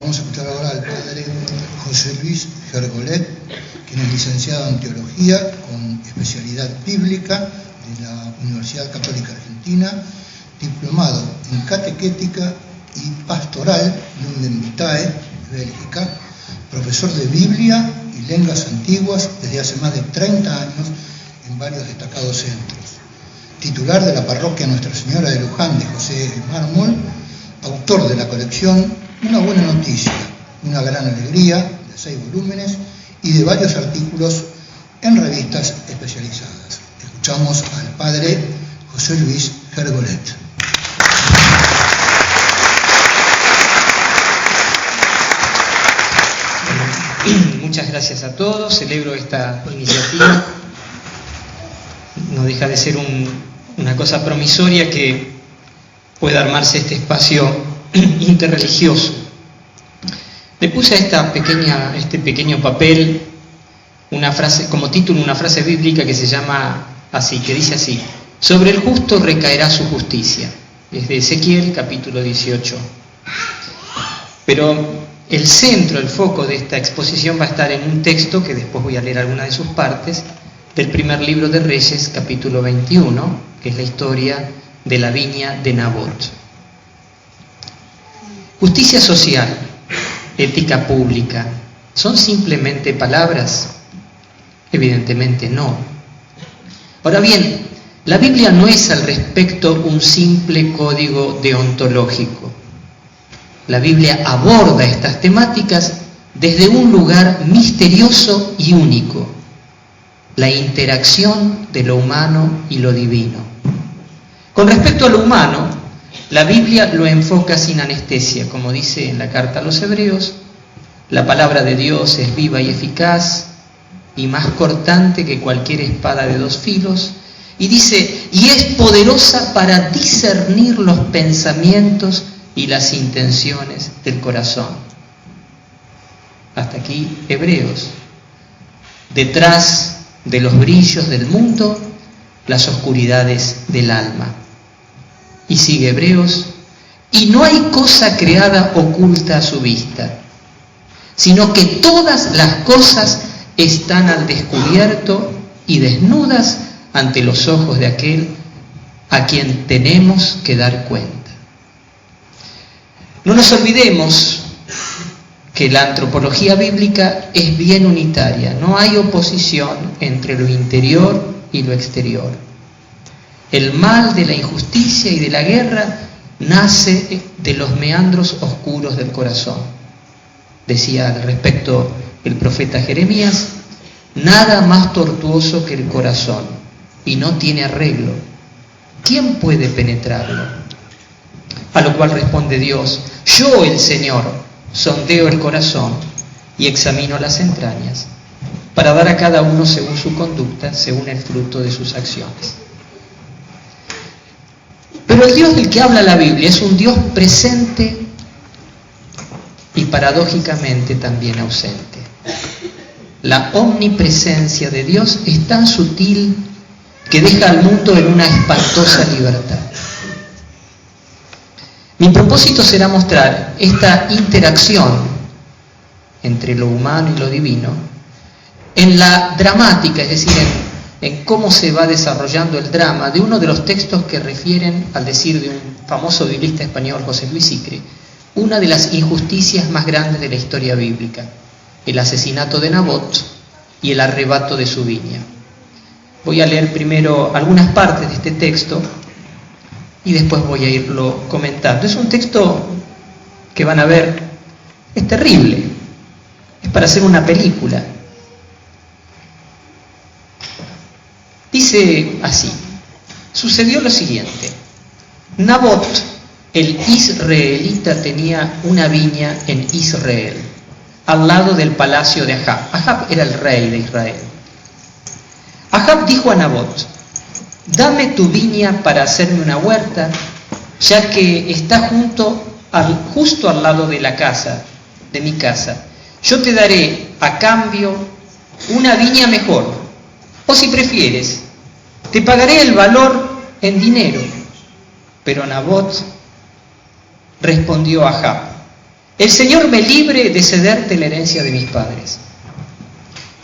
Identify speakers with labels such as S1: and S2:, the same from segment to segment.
S1: Vamos a escuchar ahora al padre José Luis Gergolet, quien es licenciado en Teología con especialidad bíblica de la Universidad Católica Argentina, diplomado en Catequética y Pastoral Lumen Vitae, Bélgica, profesor de Biblia y lenguas antiguas desde hace más de 30 años en varios destacados centros, titular de la parroquia Nuestra Señora de Luján de José el Mármol, autor de la colección Una buena noticia, una gran alegría, de 6 volúmenes, y de varios artículos en revistas especializadas. Escuchamos al padre José Luis Gergolet.
S2: Muchas gracias a todos, celebro esta iniciativa. No deja de ser una cosa promisoria que pueda armarse este espacio interreligioso. Le puse a este pequeño papel una frase, como título, una frase bíblica que se llama así, que dice así: sobre el justo recaerá su justicia. Es de Ezequiel, capítulo 18. Pero el centro, el foco de esta exposición va a estar en un texto, que después voy a leer alguna de sus partes, del primer libro de Reyes, capítulo 21, que es la historia de la viña de Nabot. Justicia social, ética pública, ¿son simplemente palabras? Evidentemente no. Ahora bien, la Biblia no es al respecto un simple código deontológico. La Biblia aborda estas temáticas desde un lugar misterioso y único: la interacción de lo humano y lo divino. Con respecto a lo humano, la Biblia lo enfoca sin anestesia, como dice en la carta a los Hebreos: la palabra de Dios es viva y eficaz y más cortante que cualquier espada de 2 filos, y dice, y es poderosa para discernir los pensamientos y las intenciones del corazón. Hasta aquí Hebreos. Detrás de los brillos del mundo, las oscuridades del alma. Y sigue Hebreos: y no hay cosa creada oculta a su vista, sino que todas las cosas están al descubierto y desnudas ante los ojos de aquel a quien tenemos que dar cuenta. No nos olvidemos que la antropología bíblica es bien unitaria, no hay oposición entre lo interior y lo exterior. El mal de la injusticia y de la guerra nace de los meandros oscuros del corazón. Decía al respecto el profeta Jeremías: nada más tortuoso que el corazón, y no tiene arreglo. ¿Quién puede penetrarlo? A lo cual responde Dios: yo, el Señor, sondeo el corazón y examino las entrañas, para dar a cada uno según su conducta, según el fruto de sus acciones. Pero el Dios del que habla la Biblia es un Dios presente y paradójicamente también ausente. La omnipresencia de Dios es tan sutil que deja al mundo en una espantosa libertad. Mi propósito será mostrar esta interacción entre lo humano y lo divino en la dramática, es decir, en cómo se va desarrollando el drama de uno de los textos que refieren, al decir de un famoso biblista español, José Luis Sicre, una de las injusticias más grandes de la historia bíblica: el asesinato de Nabot y el arrebato de su viña. Voy a leer primero algunas partes de este texto y después voy a irlo comentando. Es un texto que van a ver, es terrible, es para hacer una película. Dice así: sucedió lo siguiente. Nabot, el israelita, tenía una viña en Israel, al lado del palacio de Ahab. Ahab era el rey de Israel. Ahab dijo a Nabot: dame tu viña para hacerme una huerta, ya que está justo al lado de la casa, de mi casa. Yo te daré a cambio una viña mejor, o si prefieres, te pagaré el valor en dinero. Pero Nabot respondió a Ahab: el Señor me libre de cederte la herencia de mis padres.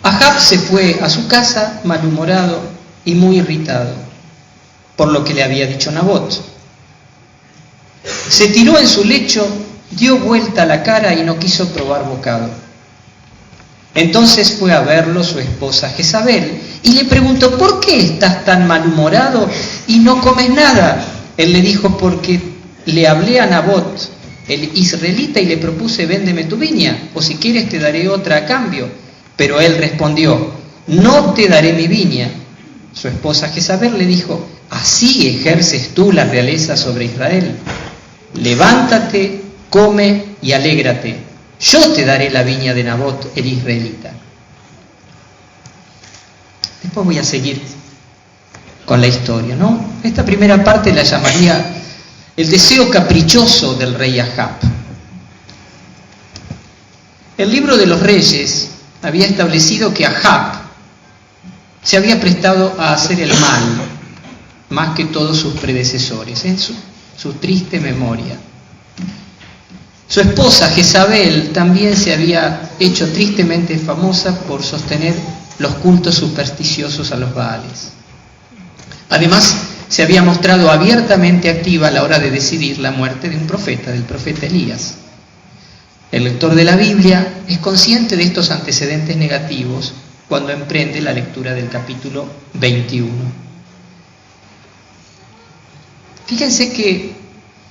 S2: Ahab se fue a su casa malhumorado y muy irritado por lo que le había dicho Nabot. Se tiró en su lecho, dio vuelta la cara y no quiso probar bocado. Entonces fue a verlo su esposa Jezabel y le preguntó: ¿por qué estás tan malhumorado y no comes nada? Él le dijo: porque le hablé a Nabot, el israelita, y le propuse: véndeme tu viña, o si quieres te daré otra a cambio. Pero él respondió: no te daré mi viña. Su esposa Jezabel le dijo: ¿así ejerces tú la realeza sobre Israel? Levántate, come y alégrate. Yo te daré la viña de Nabot, el israelita. Después voy a seguir con la historia, ¿no? Esta primera parte la llamaría el deseo caprichoso del rey Ahab. El libro de los Reyes había establecido que Ahab se había prestado a hacer el mal, más que todos sus predecesores, en su triste memoria. Su esposa Jezabel también se había hecho tristemente famosa por sostener los cultos supersticiosos a los Baales. Además, se había mostrado abiertamente activa a la hora de decidir la muerte de un profeta, del profeta Elías. El lector de la Biblia es consciente de estos antecedentes negativos cuando emprende la lectura del capítulo 21. Fíjense que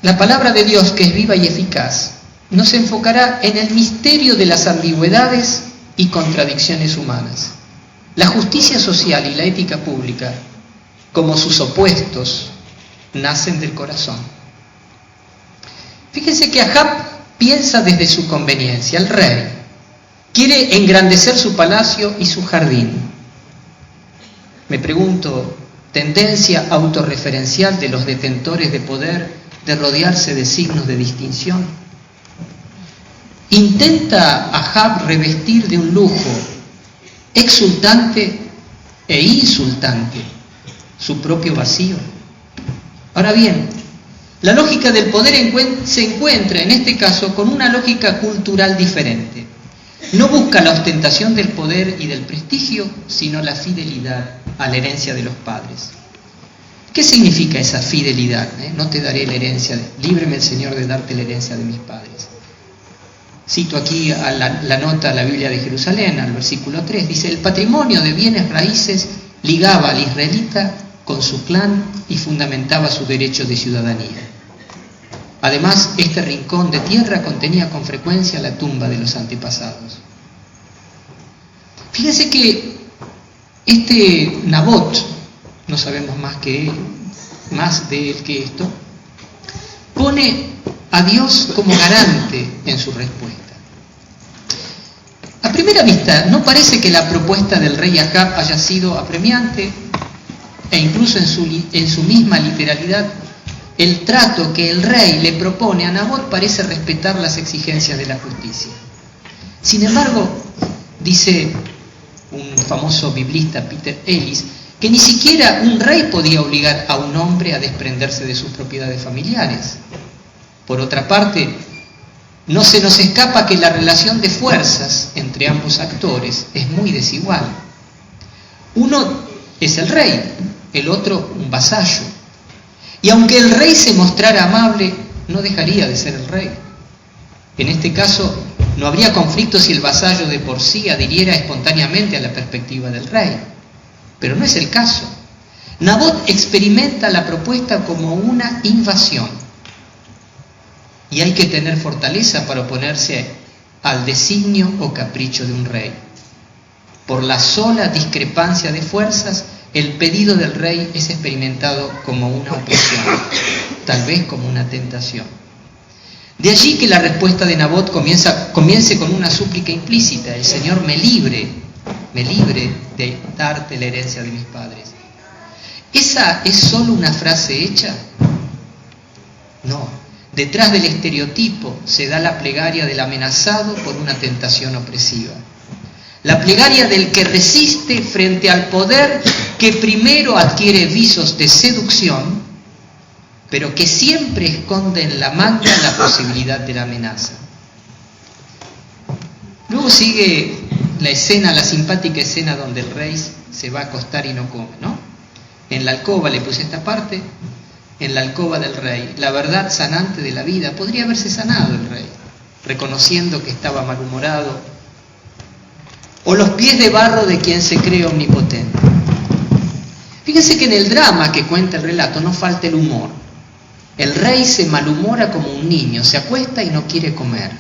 S2: la palabra de Dios, que es viva y eficaz, nos enfocará en el misterio de las ambigüedades y contradicciones humanas. La justicia social y la ética pública, como sus opuestos, nacen del corazón. Fíjense que Ahab piensa desde su conveniencia. El rey quiere engrandecer su palacio y su jardín. Me pregunto, ¿tendencia autorreferencial de los detentores de poder de rodearse de signos de distinción? ¿Intenta Ahab revestir de un lujo exultante e insultante su propio vacío? Ahora bien, la lógica del poder se encuentra en este caso con una lógica cultural diferente. No busca la ostentación del poder y del prestigio, sino la fidelidad a la herencia de los padres. ¿Qué significa esa fidelidad? No te daré la herencia, líbreme el Señor de darte la herencia de mis padres. Cito aquí a la nota a la Biblia de Jerusalén, al versículo 3, dice: el patrimonio de bienes raíces ligaba al israelita con su clan y fundamentaba su derecho de ciudadanía. Además, este rincón de tierra contenía con frecuencia la tumba de los antepasados. Fíjense que este Nabot, no sabemos más de él que esto, pone a Dios como garante en su respuesta. A primera vista, no parece que la propuesta del rey Ahab haya sido apremiante, e incluso en su misma literalidad, el trato que el rey le propone a Nabot parece respetar las exigencias de la justicia. Sin embargo, dice un famoso biblista, Peter Ellis, que ni siquiera un rey podía obligar a un hombre a desprenderse de sus propiedades familiares. Por otra parte, no se nos escapa que la relación de fuerzas entre ambos actores es muy desigual. Uno es el rey, el otro un vasallo. Y aunque el rey se mostrara amable, no dejaría de ser el rey. En este caso, no habría conflicto si el vasallo de por sí adhiriera espontáneamente a la perspectiva del rey. Pero no es el caso. Nabot experimenta la propuesta como una invasión. Y hay que tener fortaleza para oponerse al designio o capricho de un rey. Por la sola discrepancia de fuerzas, el pedido del rey es experimentado como una opresión, tal vez como una tentación. De allí que la respuesta de Nabot comience con una súplica implícita: el Señor me libre de darte la herencia de mis padres. ¿Esa es solo una frase hecha? No. Detrás del estereotipo se da la plegaria del amenazado por una tentación opresiva. La plegaria del que resiste frente al poder que primero adquiere visos de seducción, pero que siempre esconde en la manga la posibilidad de la amenaza. sigue la escena, la simpática escena donde el rey se va a acostar y no come, ¿no? En la alcoba, le puse esta parte, en la alcoba del rey, la verdad sanante de la vida. Podría haberse sanado el rey, reconociendo que estaba malhumorado, o los pies de barro de quien se cree omnipotente. Fíjense que en el drama que cuenta el relato no falta el humor. El rey se malhumora como un niño, se acuesta y no quiere comer.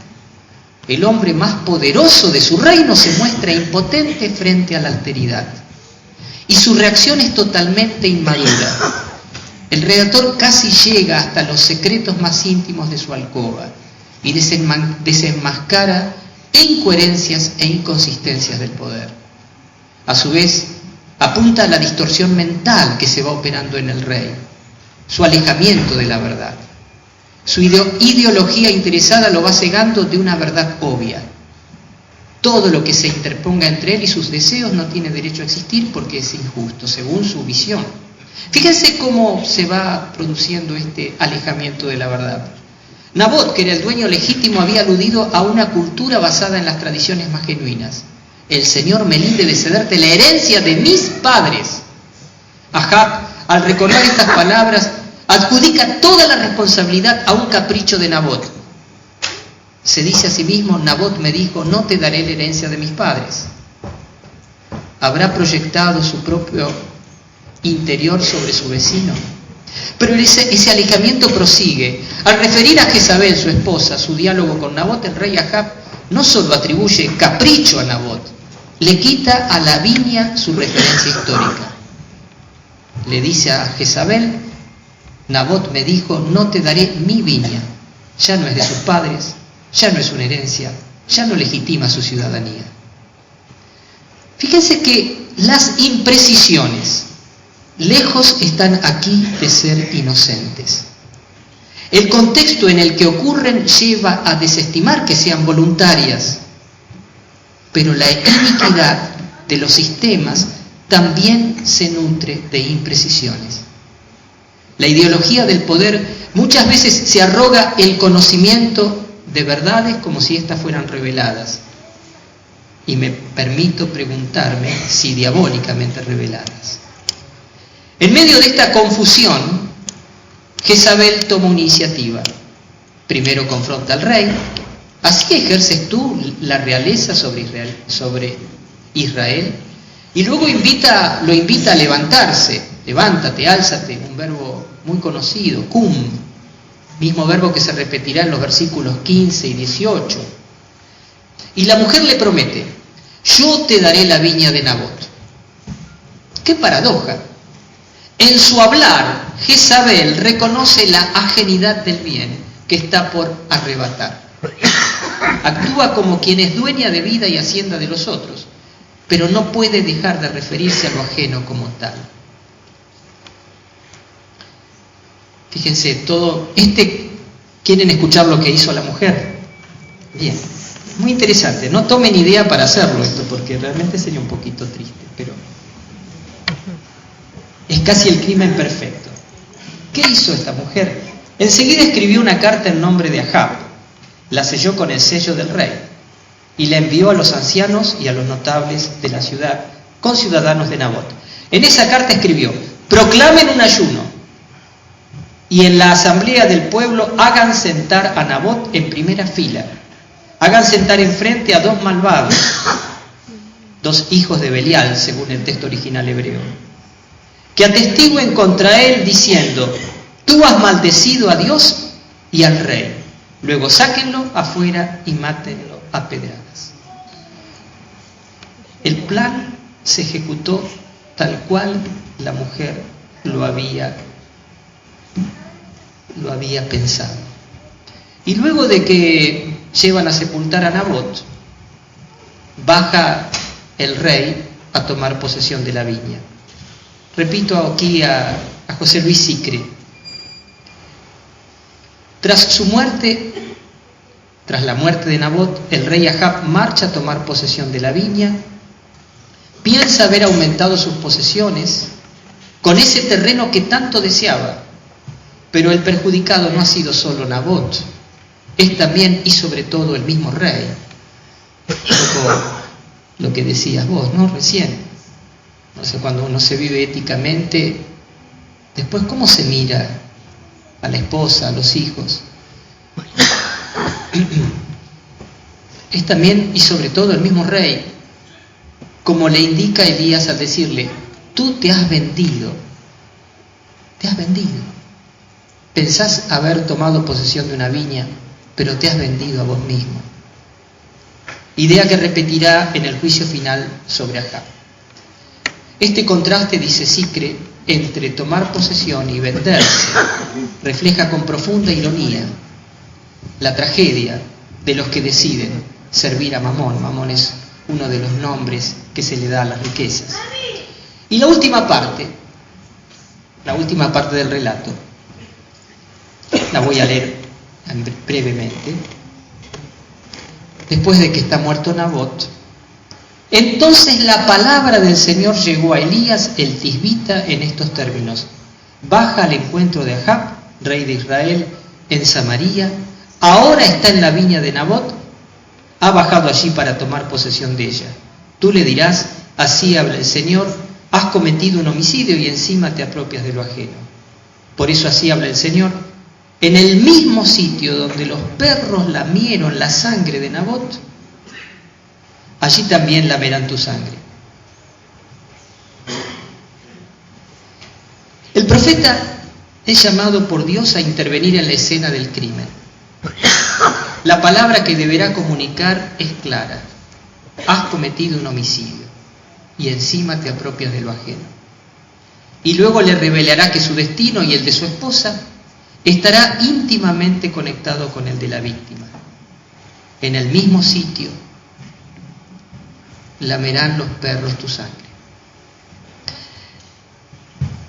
S2: El hombre más poderoso de su reino se muestra impotente frente a la alteridad. Y su reacción es totalmente inmadura. El redactor casi llega hasta los secretos más íntimos de su alcoba y desenmascara incoherencias e inconsistencias del poder. A su vez, apunta a la distorsión mental que se va operando en el rey, su alejamiento de la verdad. Su ideología interesada lo va cegando de una verdad obvia. Todo lo que se interponga entre él y sus deseos no tiene derecho a existir porque es injusto, según su visión. Fíjense cómo se va produciendo este alejamiento de la verdad. Nabot, que era el dueño legítimo, había aludido a una cultura basada en las tradiciones más genuinas. El Señor me libre de cederte la herencia de mis padres. Ahab, al recordar estas palabras, adjudica toda la responsabilidad a un capricho de Nabot. Se dice a sí mismo, Nabot me dijo, no te daré la herencia de mis padres. ¿Habrá proyectado su propio interior sobre su vecino? Pero ese alejamiento prosigue. Al referir a Jezabel, su esposa, su diálogo con Nabot, el rey Ahab no solo atribuye capricho a Nabot, le quita a la viña su referencia histórica. Le dice a Jezabel, Nabot me dijo, no te daré mi viña. Ya no es de sus padres, ya no es una herencia, ya no legitima su ciudadanía. Fíjense que las imprecisiones lejos están aquí de ser inocentes. El contexto en el que ocurren lleva a desestimar que sean voluntarias, pero la iniquidad de los sistemas también se nutre de imprecisiones. La ideología del poder muchas veces se arroga el conocimiento de verdades como si éstas fueran reveladas. Y me permito preguntarme si diabólicamente reveladas. En medio de esta confusión, Jezabel toma una iniciativa. Primero confronta al rey. ¿Así ejerces tú la realeza sobre Israel? Y luego lo invita a levantarse. Levántate, álzate, un verbo muy conocido, cum, mismo verbo que se repetirá en los versículos 15 y 18. Y la mujer le promete, yo te daré la viña de Nabot. ¡Qué paradoja! En su hablar, Jezabel reconoce la ajenidad del bien que está por arrebatar. Actúa como quien es dueña de vida y hacienda de los otros, pero no puede dejar de referirse a lo ajeno como tal. Fíjense, ¿quieren escuchar lo que hizo la mujer? Bien, muy interesante. No tomen idea para hacerlo esto, porque realmente sería un poquito triste, pero es casi el crimen perfecto. ¿Qué hizo esta mujer? Enseguida escribió una carta en nombre de Ahab, la selló con el sello del rey y la envió a los ancianos y a los notables de la ciudad, conciudadanos de Nabot. En esa carta escribió, proclamen un ayuno y en la asamblea del pueblo hagan sentar a Nabot en primera fila, hagan sentar enfrente a dos malvados, dos hijos de Belial, según el texto original hebreo, que atestiguen contra él diciendo, tú has maldecido a Dios y al rey. Luego sáquenlo afuera y mátenlo a pedradas. El plan se ejecutó tal cual la mujer lo había pensado. Y luego de que llevan a sepultar a Nabot, baja el rey a tomar posesión de la viña. Repito aquí a José Luis Sicre. Tras la muerte de Nabot, el rey Ahab marcha a tomar posesión de la viña, piensa haber aumentado sus posesiones con ese terreno que tanto deseaba, pero el perjudicado no ha sido solo Nabot, es también y sobre todo el mismo rey. Un poco lo que decías vos, ¿no? Recién. No sé, cuando uno se vive éticamente, después ¿cómo se mira a la esposa, a los hijos? Es también, y sobre todo, el mismo rey, como le indica Elías al decirle: tú te has vendido, te has vendido. Pensás haber tomado posesión de una viña, pero te has vendido a vos mismo. Idea que repetirá en el juicio final sobre Ahab. Este contraste, dice Sicre, entre tomar posesión y venderse, refleja con profunda ironía la tragedia de los que deciden servir a Mamón. Mamón es uno de los nombres que se le da a las riquezas. Y la última parte del relato, la voy a leer brevemente. Después de que está muerto Nabot, entonces la palabra del Señor llegó a Elías el tisbita en estos términos: baja al encuentro de Ahab, rey de Israel, en Samaria. Ahora está en la viña de Nabot, ha bajado allí para tomar posesión de ella. Tú le dirás: así habla el Señor, has cometido un homicidio y encima te apropias de lo ajeno. Por eso así habla el Señor: en el mismo sitio donde los perros lamieron la sangre de Nabot, allí también lamerán tu sangre. El profeta es llamado por Dios a intervenir en la escena del crimen. La palabra que deberá comunicar es clara: has cometido un homicidio y encima te apropias de lo ajeno. Y luego le revelará que su destino y el de su esposa estará íntimamente conectado con el de la víctima. En el mismo sitio lamerán los perros tu sangre.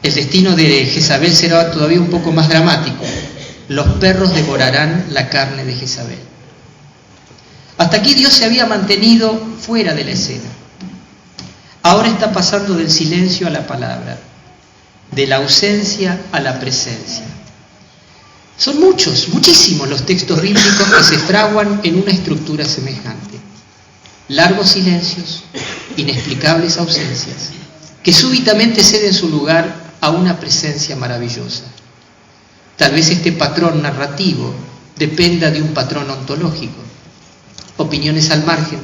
S2: El destino de Jezabel será todavía un poco más dramático. Los perros devorarán la carne de Jezabel. Hasta aquí Dios se había mantenido fuera de la escena. Ahora está pasando del silencio a la palabra, de la ausencia a la presencia. Son muchísimos los textos bíblicos que se fraguan en una estructura semejante. Largos silencios, inexplicables ausencias, que súbitamente ceden su lugar a una presencia maravillosa. Tal vez este patrón narrativo dependa de un patrón ontológico. Opiniones al margen.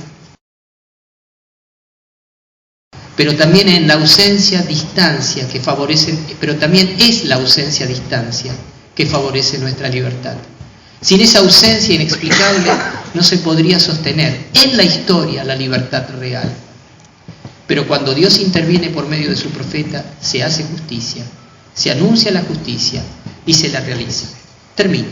S2: Pero también en la ausencia, distancia que favorece, pero también es la ausencia, distancia que favorece nuestra libertad. Sin esa ausencia inexplicable no se podría sostener en la historia la libertad real. Pero cuando Dios interviene por medio de su profeta, se hace justicia, se anuncia la justicia y se la realiza. Termino.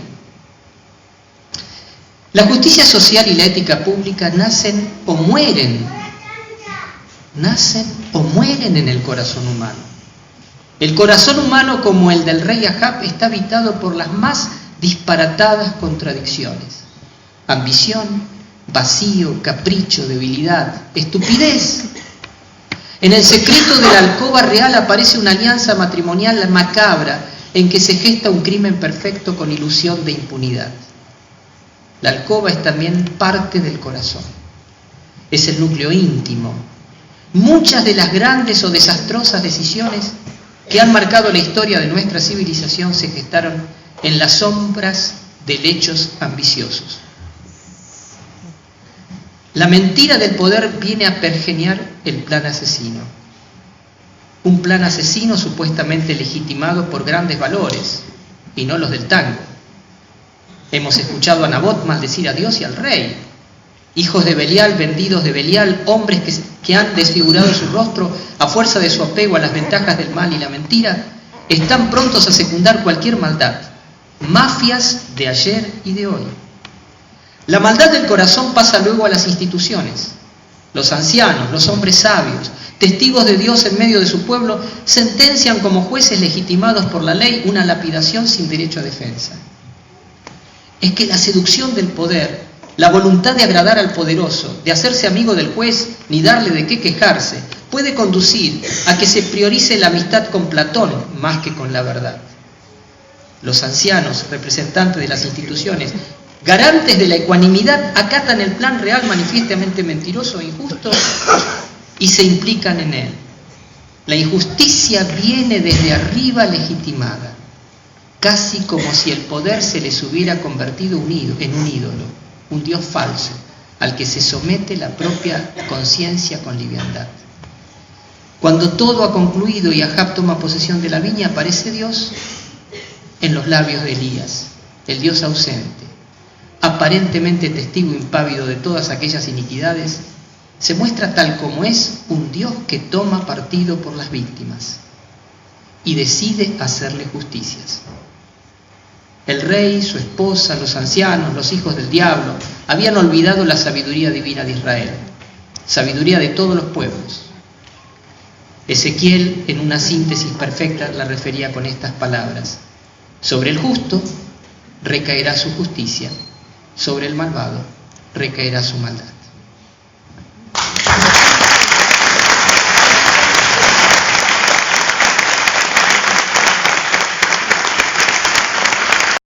S2: La justicia social y la ética pública nacen o mueren en el corazón humano. El corazón humano, como el del rey Ahab, está habitado por las más disparatadas contradicciones: ambición, vacío, capricho, debilidad, estupidez. En el secreto de la alcoba real aparece una alianza matrimonial macabra en que se gesta un crimen perfecto con ilusión de impunidad. La alcoba es también parte del corazón, es el núcleo íntimo. Muchas de las grandes o desastrosas decisiones que han marcado la historia de nuestra civilización se gestaron en las sombras de lechos ambiciosos. La mentira del poder viene a pergeñar el plan asesino. Un plan asesino supuestamente legitimado por grandes valores, y no los del tango. Hemos escuchado a Nabot maldecir a Dios y al rey. Hijos de Belial, vendidos de Belial, hombres que han desfigurado su rostro a fuerza de su apego a las ventajas del mal y la mentira, están prontos a secundar cualquier maldad. Mafias de ayer y de hoy. La maldad del corazón pasa luego a las instituciones. Los ancianos, los hombres sabios, testigos de Dios en medio de su pueblo, sentencian como jueces legitimados por la ley una lapidación sin derecho a defensa. Es que la seducción del poder, la voluntad de agradar al poderoso, de hacerse amigo del juez ni darle de qué quejarse, puede conducir a que se priorice la amistad con Platón más que con la verdad. Los ancianos, representantes de las instituciones, garantes de la ecuanimidad, acatan el plan real manifiestamente mentiroso e injusto y se implican en él. La injusticia viene desde arriba legitimada, casi como si el poder se les hubiera convertido en un ídolo, un Dios falso, al que se somete la propia conciencia con liviandad. Cuando todo ha concluido y Ahab toma posesión de la viña, aparece Dios en los labios de Elías, el Dios ausente, aparentemente testigo impávido de todas aquellas iniquidades. Se muestra tal como es un Dios que toma partido por las víctimas y decide hacerle justicias. El rey, su esposa, los ancianos, los hijos del diablo habían olvidado la sabiduría divina de Israel, sabiduría de todos los pueblos. Ezequiel, en una síntesis perfecta, la refería con estas palabras: sobre el justo recaerá su justicia, sobre el malvado recaerá su maldad.